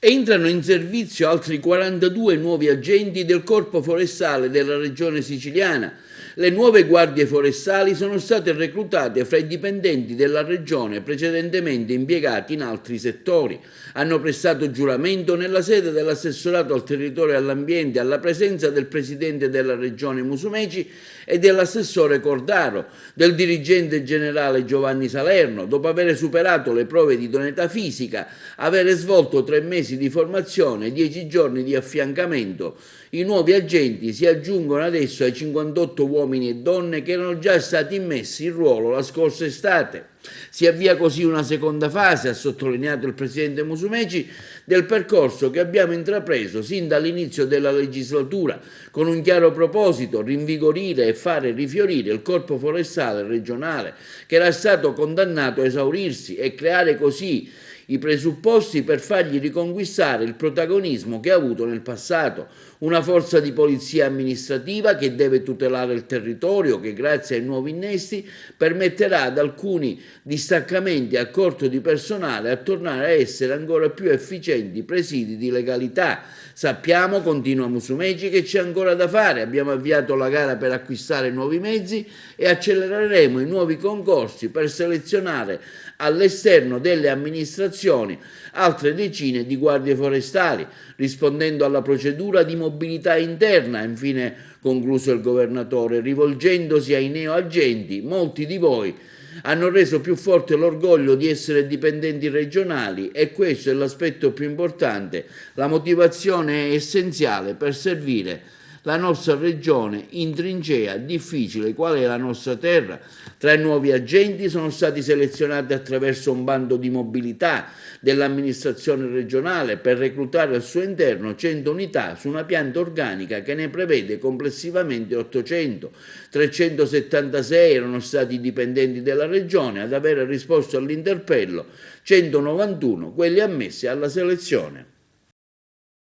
Entrano in servizio altri 42 nuovi agenti del Corpo Forestale della Regione Siciliana. Le nuove guardie forestali sono state reclutate fra i dipendenti della Regione precedentemente impiegati in altri settori. Hanno prestato giuramento nella sede dell'assessorato al territorio e all'ambiente alla presenza del presidente della Regione Musumeci e dell'assessore Cordaro, del dirigente generale Giovanni Salerno, dopo aver superato le prove di idoneità fisica, avere svolto 3 mesi di formazione e 10 giorni di affiancamento. I nuovi agenti si aggiungono adesso ai 58 uomini e donne che erano già stati immessi in ruolo la scorsa estate. Si avvia così una seconda fase, ha sottolineato il presidente Musumeci, del percorso che abbiamo intrapreso sin dall'inizio della legislatura, con un chiaro proposito: rinvigorire e fare rifiorire il corpo forestale regionale, che era stato condannato a esaurirsi, e creare così i presupposti per fargli riconquistare il protagonismo che ha avuto nel passato. Una forza di polizia amministrativa che deve tutelare il territorio, che grazie ai nuovi innesti permetterà ad alcuni distaccamenti a corto di personale a tornare a essere ancora più efficienti presidi di legalità. Sappiamo, continua Musumeci, che c'è ancora da fare. Abbiamo avviato la gara per acquistare nuovi mezzi e accelereremo i nuovi concorsi per selezionare all'esterno delle amministrazioni altre decine di guardie forestali, rispondendo alla procedura di mobilità interna. Ha infine concluso il governatore, rivolgendosi ai neoagenti: molti di voi hanno reso più forte l'orgoglio di essere dipendenti regionali e questo è l'aspetto più importante. La motivazione è essenziale per servire la nostra regione in trincea difficile, qual è la nostra terra. 3 nuovi agenti sono stati selezionati attraverso un bando di mobilità dell'amministrazione regionale per reclutare al suo interno 100 unità su una pianta organica che ne prevede complessivamente 800. 376 erano stati i dipendenti della regione ad aver risposto all'interpello, 191 quelli ammessi alla selezione.